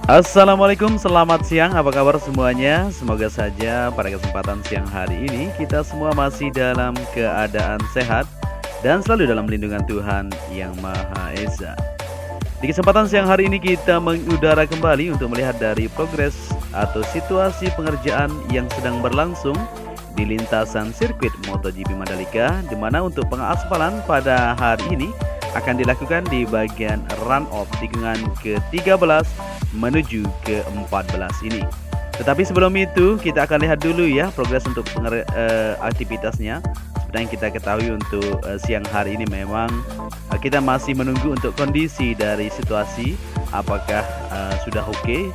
Assalamualaikum, selamat siang. Apa kabar semuanya? Semoga saja pada kesempatan siang hari ini kita semua masih dalam keadaan sehat dan selalu dalam lindungan Tuhan Yang Maha Esa. Di kesempatan siang hari ini kita mengudara kembali untuk melihat dari progres atau situasi pengerjaan yang sedang berlangsung di lintasan sirkuit MotoGP Mandalika, di mana untuk pengaspalan pada hari ini akan dilakukan di bagian run-off tikungan ke-13 menuju ke-14 ini. Tetapi sebelum itu kita akan lihat dulu ya progres untuk aktivitasnya. Seperti yang kita ketahui untuk siang hari ini memang kita masih menunggu untuk kondisi dari situasi apakah sudah oke.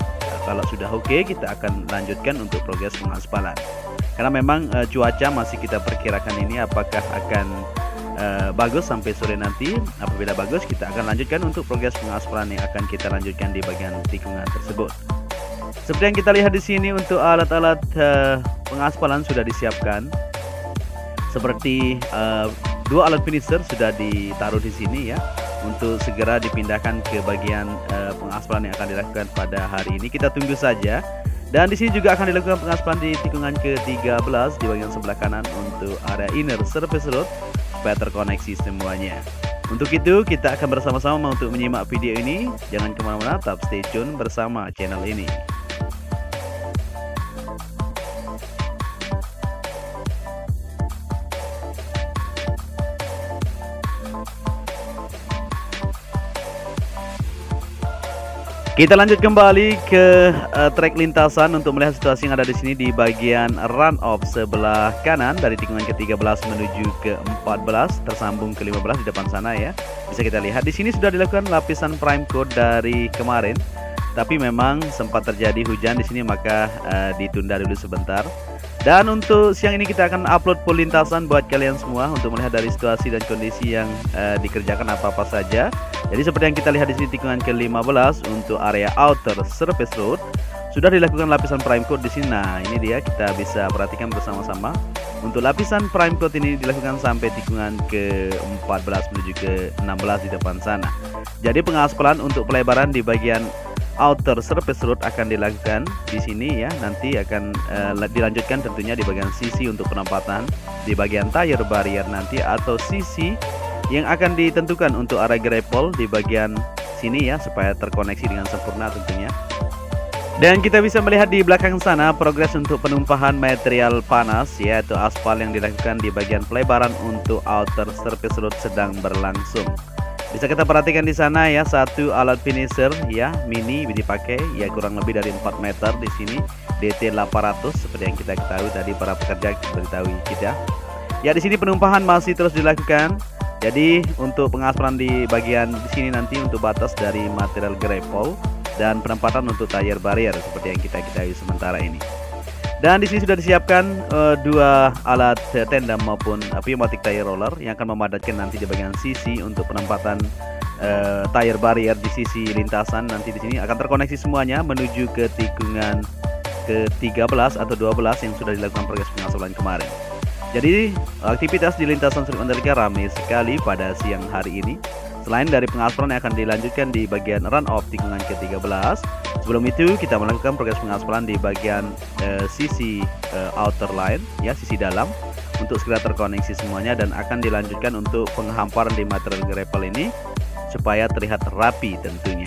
Kalau sudah oke, kita akan lanjutkan untuk progres pengaspalan. Karena memang cuaca masih kita perkirakan ini apakah akan bagus sampai sore nanti. Apabila bagus, kita akan lanjutkan untuk progres pengaspalan yang akan kita lanjutkan di bagian tikungan tersebut. Seperti yang kita lihat di sini untuk alat-alat pengaspalan sudah disiapkan. Seperti dua alat finisher sudah ditaruh di sini ya, untuk segera dipindahkan ke bagian pengaspalan yang akan dilakukan pada hari ini. Kita tunggu saja. Dan di sini juga akan dilakukan pengaspalan di tikungan ke-13 di bagian sebelah kanan untuk area inner surface road supaya terkoneksi semuanya. Untuk itu kita akan bersama-sama untuk menyimak video ini. Jangan kemana-mana, tetap stay tune bersama channel ini. Kita lanjut kembali ke trek lintasan untuk melihat situasi yang ada di sini di bagian run off sebelah kanan dari tikungan ke-13 menuju ke-14 tersambung ke-15 di depan sana ya. Bisa kita lihat di sini sudah dilakukan lapisan prime coat dari kemarin. Tapi memang sempat terjadi hujan di sini, maka ditunda dulu sebentar. Dan untuk siang ini kita akan upload full lintasan buat kalian semua untuk melihat dari situasi dan kondisi yang dikerjakan apa-apa saja. Jadi seperti yang kita lihat di sini tikungan ke-15 untuk area outer surface road sudah dilakukan lapisan prime coat di sini. Nah, ini dia, kita bisa perhatikan bersama-sama. Untuk lapisan prime coat ini dilakukan sampai tikungan ke-14 menuju ke-16 di depan sana. Jadi pengaspalan untuk pelebaran di bagian outer surface road akan dilakukan di sini ya. Nanti akan dilanjutkan tentunya di bagian sisi untuk penempatan di bagian tire barrier nanti, atau sisi yang akan ditentukan untuk area grapple di bagian sini ya, supaya terkoneksi dengan sempurna tentunya. Dan kita bisa melihat di belakang sana progres untuk penumpahan material panas, yaitu aspal yang dilakukan di bagian pelebaran untuk outer surface road sedang berlangsung. Bisa kita perhatikan di sana ya, satu alat finisher ya mini dipakai ya, kurang lebih dari 4 meter di sini, DT 800 seperti yang kita ketahui tadi para pekerja beritahu kita. Ya, di sini penumpahan masih terus dilakukan. Jadi untuk pengaspalan di bagian di sini nanti untuk batas dari material grapple dan penempatan untuk tire barrier seperti yang kita ketahui sementara ini. Dan di sini sudah disiapkan dua alat tandem maupun pneumatic tire roller yang akan memadatkan nanti di bagian sisi untuk penempatan tire barrier di sisi lintasan. Nanti di sini akan terkoneksi semuanya menuju ke tikungan ke-13 atau 12 yang sudah dilakukan progres pengaspalan kemarin. Jadi aktivitas di lintasan sirkuit Mandalika ramai sekali pada siang hari ini. Selain dari pengaspalan yang akan dilanjutkan di bagian run off tikungan ke-13, sebelum itu kita melakukan progres pengaspalan di bagian sisi outer line ya, sisi dalam, untuk segera terkoneksi semuanya, dan akan dilanjutkan untuk penghamparan di material grapple ini supaya terlihat rapi tentunya.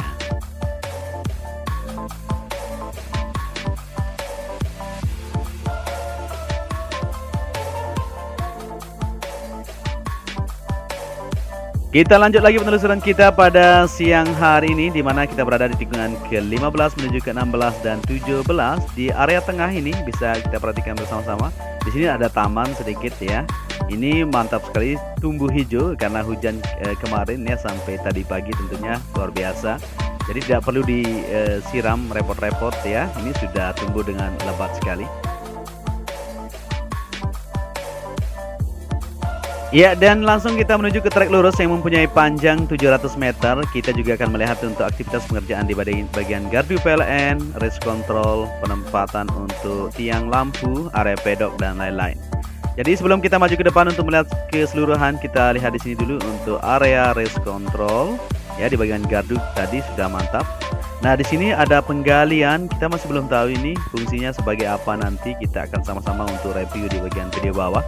Kita lanjut lagi penelusuran kita pada siang hari ini, di mana kita berada di tikungan ke-15 menuju ke-16 dan 17. Di area tengah ini bisa kita perhatikan bersama-sama. Di sini ada taman sedikit ya. Ini mantap sekali, tumbuh hijau karena hujan kemarin ya, sampai tadi pagi tentunya luar biasa. Jadi tidak perlu disiram repot-repot ya. Ini sudah tumbuh dengan lebat sekali. Ya, dan langsung kita menuju ke trek lurus yang mempunyai panjang 700 meter. Kita juga akan melihat untuk aktivitas pengerjaan di bagian gardu PLN, race control, penempatan untuk tiang lampu, area pedok, dan lain-lain. Jadi sebelum kita maju ke depan untuk melihat keseluruhan, kita lihat di sini dulu untuk area race control. Ya, di bagian gardu tadi sudah mantap. Nah, di sini ada penggalian, kita masih belum tahu ini fungsinya sebagai apa, nanti kita akan sama-sama untuk review di bagian video bawah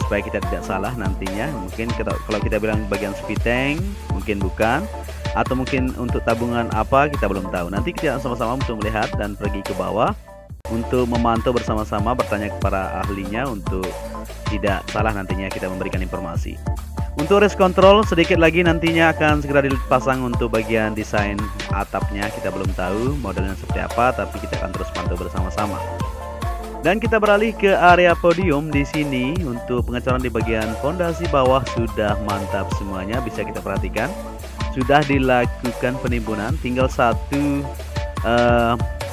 supaya kita tidak salah nantinya. Mungkin kalau kita bilang bagian speed tank, mungkin bukan, atau mungkin untuk tabungan apa, kita belum tahu. Nanti kita sama-sama untuk melihat dan pergi ke bawah untuk memantau bersama-sama, bertanya kepada ahlinya untuk tidak salah nantinya kita memberikan informasi. Untuk race control sedikit lagi nantinya akan segera dipasang untuk bagian desain atapnya. Kita belum tahu modelnya seperti apa, tapi kita akan terus pantau bersama-sama. Dan kita beralih ke area podium. Di sini untuk pengecoran di bagian fondasi bawah sudah mantap semuanya, bisa kita perhatikan. Sudah dilakukan penimbunan, tinggal satu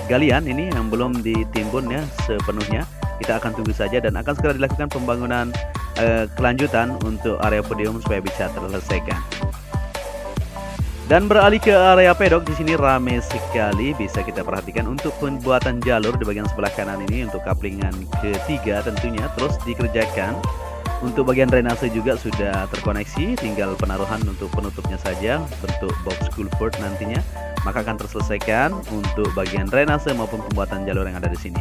galian ini yang belum ditimbun ya sepenuhnya. Kita akan tunggu saja dan akan segera dilakukan pembangunan kelanjutan untuk area podium supaya bisa terselesaikan. Dan beralih ke area pedok, di sini ramai sekali, bisa kita perhatikan untuk pembuatan jalur di bagian sebelah kanan ini untuk kaplingan ketiga tentunya terus dikerjakan. Untuk bagian drainase juga sudah terkoneksi, tinggal penaruhan untuk penutupnya saja bentuk box culvert nantinya, maka akan terselesaikan untuk bagian drainase maupun pembuatan jalur yang ada di sini.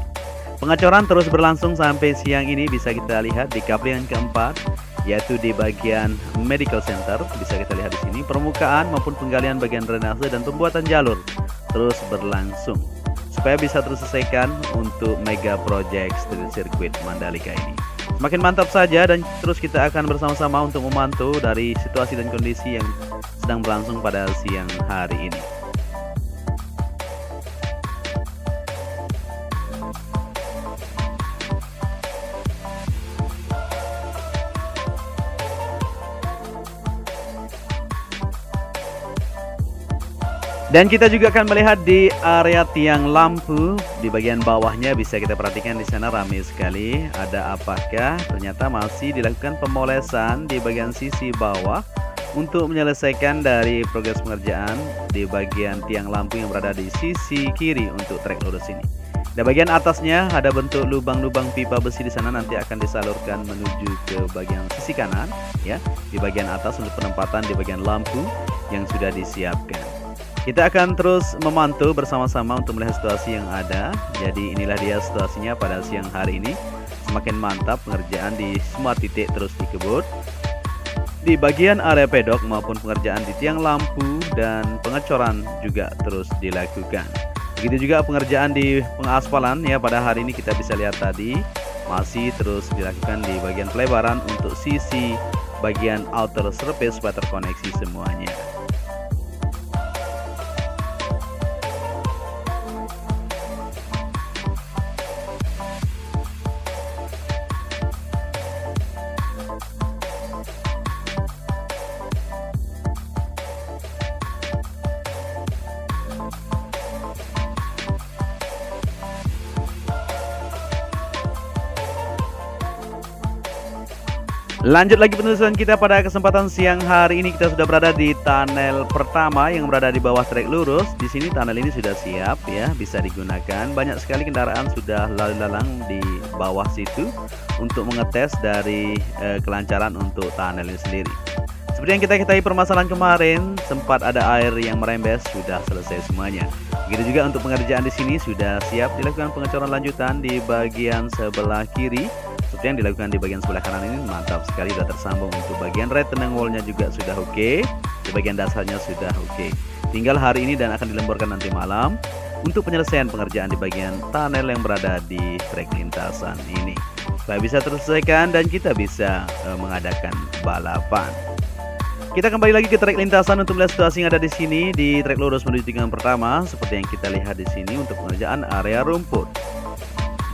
Pengecoran terus berlangsung sampai siang ini, bisa kita lihat di kaplingan keempat, yaitu di bagian medical center. Bisa kita lihat di sini permukaan maupun penggalian bagian drainase dan pembuatan jalur terus berlangsung supaya bisa terselesaikan untuk mega project street circuit Mandalika ini. Semakin mantap saja dan terus kita akan bersama-sama untuk memantau dari situasi dan kondisi yang sedang berlangsung pada siang hari ini. Dan kita juga akan melihat di area tiang lampu di bagian bawahnya, bisa kita perhatikan di sana ramai sekali. Ada apakah? Ternyata masih dilakukan pemolesan di bagian sisi bawah untuk menyelesaikan dari progres pengerjaan di bagian tiang lampu yang berada di sisi kiri untuk trek lurus ini. Di bagian atasnya ada bentuk lubang-lubang pipa besi di sana, nanti akan disalurkan menuju ke bagian sisi kanan ya. Di bagian atas untuk penempatan di bagian lampu yang sudah disiapkan. Kita akan terus memantau bersama-sama untuk melihat situasi yang ada. Jadi inilah dia situasinya pada siang hari ini. Semakin mantap pengerjaan di semua titik terus dikebut. Di bagian area pedok maupun pengerjaan di tiang lampu dan pengecoran juga terus dilakukan. Begitu juga pengerjaan di pengaspalan ya, pada hari ini kita bisa lihat tadi masih terus dilakukan di bagian pelebaran untuk sisi bagian outer surface supaya terkoneksi semuanya. Lanjut lagi penelusuran kita pada kesempatan siang hari ini. Kita sudah berada di tunnel pertama yang berada di bawah trek lurus. Di sini tunnel ini sudah siap ya, bisa digunakan. Banyak sekali kendaraan sudah lalu lalang di bawah situ untuk mengetes dari kelancaran untuk tunnel ini sendiri. Seperti yang kita ketahui permasalahan kemarin, sempat ada air yang merembes, sudah selesai semuanya. Begitu juga untuk pengerjaan di sini sudah siap dilakukan pengecoran lanjutan di bagian sebelah kiri. Seperti yang dilakukan di bagian sebelah kanan ini mantap sekali, sudah tersambung. Untuk bagian retenang wallnya juga sudah oke, di bagian dasarnya sudah oke. Tinggal hari ini dan akan dilemburkan nanti malam untuk penyelesaian pengerjaan di bagian tunnel yang berada di trek lintasan ini supaya bisa terselesaikan dan kita bisa mengadakan balapan. Kita kembali lagi ke trek lintasan untuk melihat situasi yang ada di sini di trek lurus menuju tikungan pertama. Seperti yang kita lihat di sini untuk pengerjaan area rumput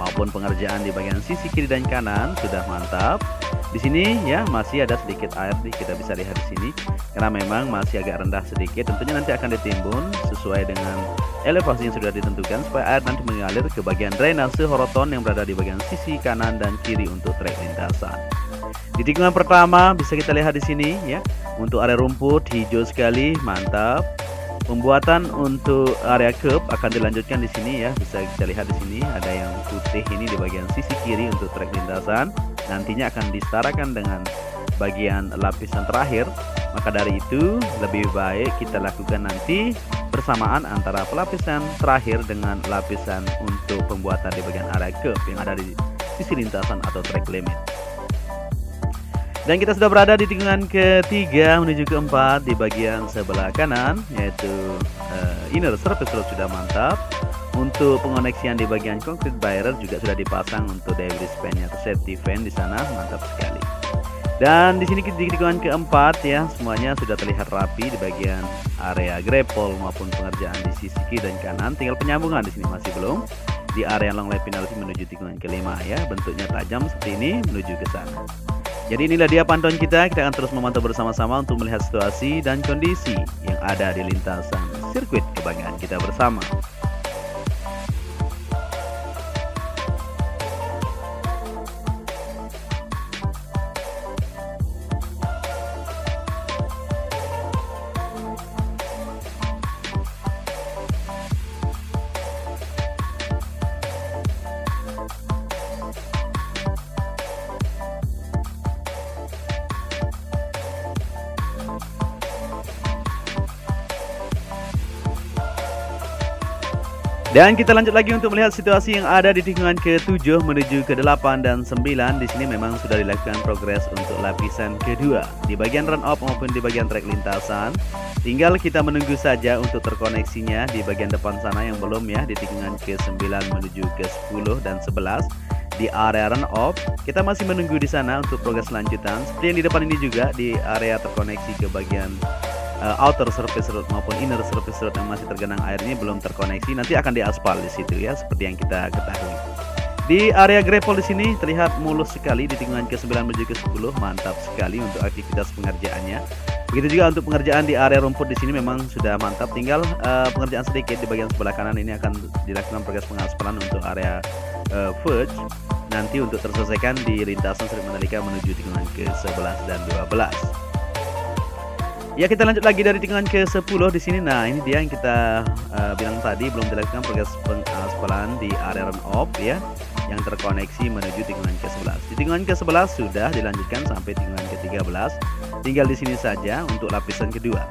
maupun pengerjaan di bagian sisi kiri dan kanan sudah mantap. Di sini ya masih ada sedikit air nih, kita bisa lihat di sini karena memang masih agak rendah sedikit. Tentunya nanti akan ditimbun sesuai dengan elevasi yang sudah ditentukan supaya air nanti mengalir ke bagian drainase horoton yang berada di bagian sisi kanan dan kiri untuk trek lintasan. Di tikungan pertama bisa kita lihat di sini ya, untuk area rumput hijau sekali, mantap. Pembuatan untuk area curb akan dilanjutkan di sini ya, bisa kita lihat di sini ada yang putih ini di bagian sisi kiri untuk trek lintasan. Nantinya akan disetarakan dengan bagian lapisan terakhir. Maka dari itu lebih baik kita lakukan nanti bersamaan antara pelapisan terakhir dengan lapisan untuk pembuatan di bagian area curb yang ada di sisi lintasan atau track limit. Dan kita sudah berada di tikungan ketiga menuju keempat di bagian sebelah kanan, yaitu inner surface road sudah mantap. Untuk pengoneksian di bagian concrete barrier juga sudah dipasang untuk debris fan atau safety fan di sana, mantap sekali. Dan di sini di tikungan keempat ya, semuanya sudah terlihat rapi di bagian area grapple maupun pengerjaan di sisi kiri dan kanan. Tinggal penyambungan di sini masih belum. Di area long lap penalty menuju tikungan kelima ya, bentuknya tajam seperti ini menuju ke sana. Jadi inilah dia pantauan kita akan terus memantau bersama-sama untuk melihat situasi dan kondisi yang ada di lintasan sirkuit kebanggaan kita bersama. Dan kita lanjut lagi untuk melihat situasi yang ada di tikungan ke-7 menuju ke-8 dan 9. Di sini memang sudah dilakukan progres untuk lapisan kedua di bagian run off maupun di bagian trek lintasan. Tinggal kita menunggu saja untuk terkoneksinya di bagian depan sana yang belum ya, di tikungan ke-9 menuju ke-10 dan 11 di area run off. Kita masih menunggu di sana untuk progres lanjutan. Seperti yang di depan ini juga di area terkoneksi ke bagian outer surface road maupun inner surface road yang masih tergenang air ini belum terkoneksi, nanti akan diaspal di situ ya, seperti yang kita ketahui. Di area gravel di sini terlihat mulus sekali di tikungan ke-9 menuju ke-10, mantap sekali untuk aktivitas pengerjaannya. Begitu juga untuk pengerjaan di area rumput di sini memang sudah mantap, tinggal pengerjaan sedikit di bagian sebelah kanan ini akan dilakukan progres pengaspalan untuk area verge nanti untuk terselesaikan di lintasan Sirkuit Mandalika menuju tikungan ke-11 dan 12. Ya, kita lanjut lagi dari tikungan ke-10 di sini. Nah, ini dia yang kita bilang tadi belum dilakukan progres pengaspalan di area run off ya, yang terkoneksi menuju tikungan ke-11. Di tikungan ke-11 sudah dilanjutkan sampai tikungan ke-13. Tinggal di sini saja untuk lapisan kedua.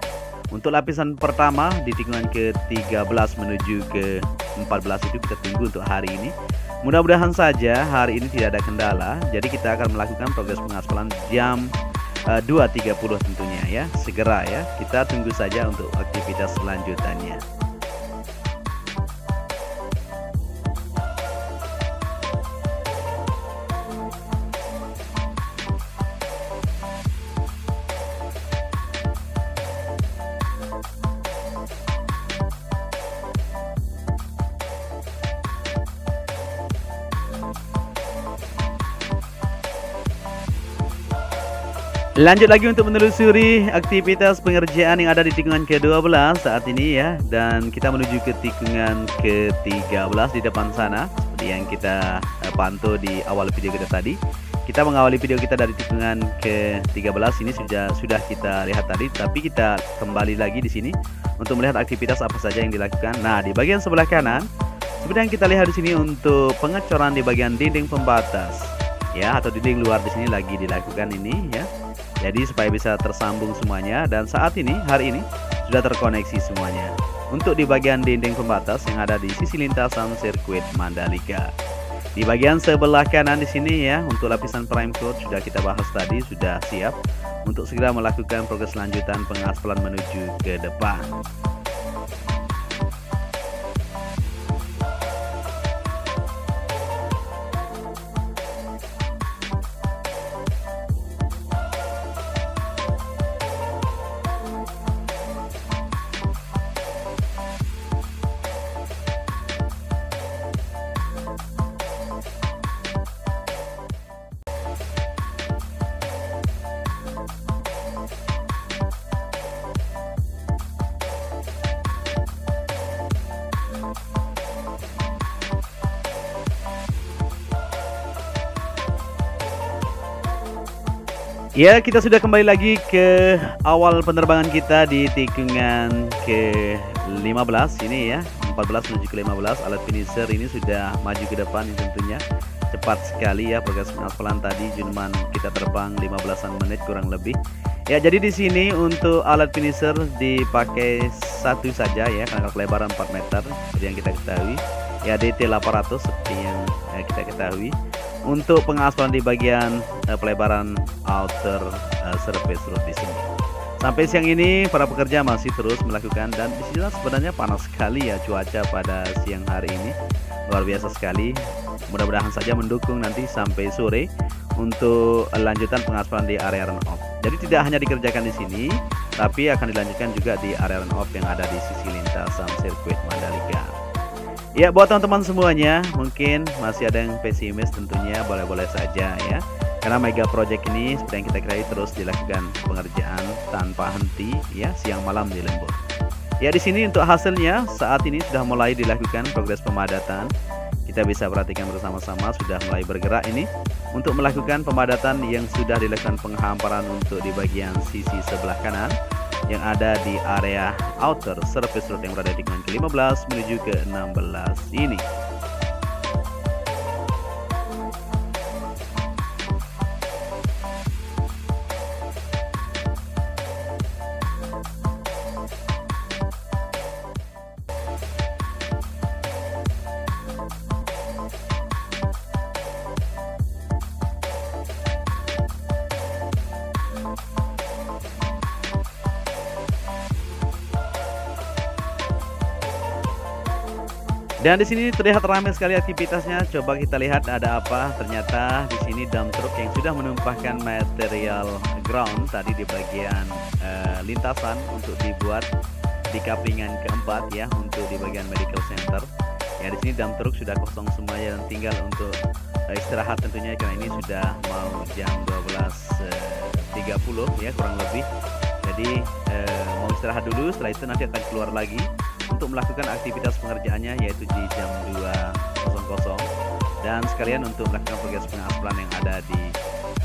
Untuk lapisan pertama di tikungan ke-13 menuju ke-14 itu kita tunggu untuk hari ini. Mudah-mudahan saja hari ini tidak ada kendala. Jadi kita akan melakukan progres pengaspalan jam 2.30 tentunya ya, segera ya, kita tunggu saja untuk aktivitas selanjutannya. Lanjut lagi untuk menelusuri aktivitas pengerjaan yang ada di tikungan ke-12 saat ini ya. Dan kita menuju ke tikungan ke-13 di depan sana, seperti yang kita pantau di awal video kita tadi. Kita mengawali video kita dari tikungan ke-13 ini sudah kita lihat tadi, tapi kita kembali lagi di sini untuk melihat aktivitas apa saja yang dilakukan. Nah, di bagian sebelah kanan seperti yang kita lihat di sini untuk pengecoran di bagian dinding pembatas ya, atau dinding luar di sini lagi dilakukan ini ya. Jadi supaya bisa tersambung semuanya, dan saat ini hari ini sudah terkoneksi semuanya. Untuk di bagian dinding pembatas yang ada di sisi lintasan sirkuit Mandalika. Di bagian sebelah kanan di sini ya, untuk lapisan prime coat sudah kita bahas tadi, sudah siap untuk segera melakukan progres lanjutan pengaspalan menuju ke depan. Ya, kita sudah kembali lagi ke awal penerbangan kita di tikungan ke-15 ini ya, 14 menuju ke-15. Alat finisher ini sudah maju ke depan tentunya. cepat sekali ya progres pengaspalan tadi, cuman kita terbang 15-an menit kurang lebih. Ya, jadi di sini untuk alat finisher dipakai satu saja ya, karena kelebaran 4 meter seperti yang kita ketahui. Ya, DT 800 seperti yang kita ketahui. Untuk pengaspalan di bagian pelebaran outer surface road di sini. Sampai siang ini para pekerja masih terus melakukan, dan di sini sebenarnya panas sekali ya cuaca pada siang hari ini. Luar biasa sekali. Mudah-mudahan saja mendukung nanti sampai sore untuk lanjutan pengaspalan di area run off. Jadi tidak hanya dikerjakan di sini, tapi akan dilanjutkan juga di area run off yang ada di sisi lintasan sirkuit Mandalika. Ya, buat teman-teman semuanya, mungkin masih ada yang pesimis, tentunya boleh-boleh saja ya. Karena mega project ini seperti yang kita ketahui terus dilakukan pengerjaan tanpa henti ya, siang malam di lembur. Ya, di sini untuk hasilnya saat ini sudah mulai dilakukan progres pemadatan. Kita bisa perhatikan bersama-sama sudah mulai bergerak ini untuk melakukan pemadatan yang sudah dilakukan penghamparan untuk di bagian sisi sebelah kanan yang ada di area outer surface road yang berada di tikungan ke-15 menuju ke-16 ini. Dan di sini terlihat ramai sekali aktivitasnya. Coba kita lihat ada apa. Ternyata di sini dump truck yang sudah menumpahkan material ground tadi di bagian lintasan untuk dibuat di kaplingan keempat ya, untuk di bagian medical center. Ya, di sini dump truck sudah kosong semuanya dan tinggal untuk istirahat tentunya, karena ini sudah mau jam 12.30 ya kurang lebih. Jadi mau istirahat dulu, setelah itu nanti akan keluar lagi untuk melakukan aktivitas pengerjaannya, yaitu di jam 2.00, dan sekalian untuk melakukan progres pengaspalan yang ada di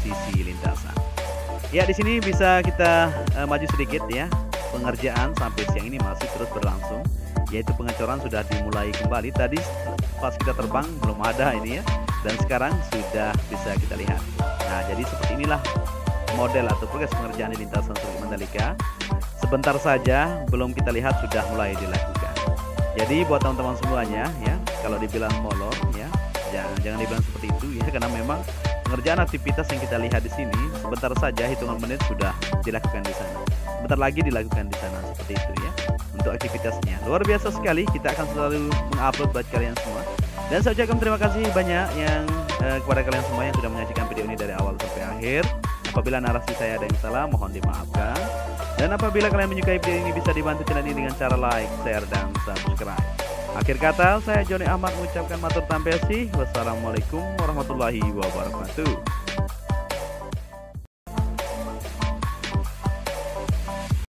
sisi lintasan. Ya, di sini bisa kita maju sedikit ya. Pengerjaan sampai siang ini masih terus berlangsung, yaitu pengecoran sudah dimulai kembali. Tadi pas kita terbang belum ada ini ya, dan sekarang sudah bisa kita lihat. Nah, jadi seperti inilah model atau progres pengerjaan di lintasan sirkuit Mandalika. Sebentar saja belum kita lihat sudah mulai dilakukan. Jadi buat teman-teman semuanya ya, kalau dibilang molor ya, jangan dibilang seperti itu ya, karena memang pengerjaan aktivitas yang kita lihat di sini sebentar saja, hitungan menit sudah dilakukan di sana. Sebentar lagi dilakukan di sana, seperti itu ya untuk aktivitasnya. Luar biasa sekali, kita akan selalu mengupload buat kalian semua. Dan saya ucapkan terima kasih banyak yang kepada kalian semua yang sudah menyaksikan video ini dari awal sampai akhir. Apabila narasi saya ada yang salah, mohon dimaafkan. Dan apabila kalian menyukai video ini, bisa dibantu channel ini dengan cara like, share, dan subscribe. Akhir kata, saya Joni Ahmad mengucapkan matur tampil sih. Wassalamualaikum warahmatullahi wabarakatuh.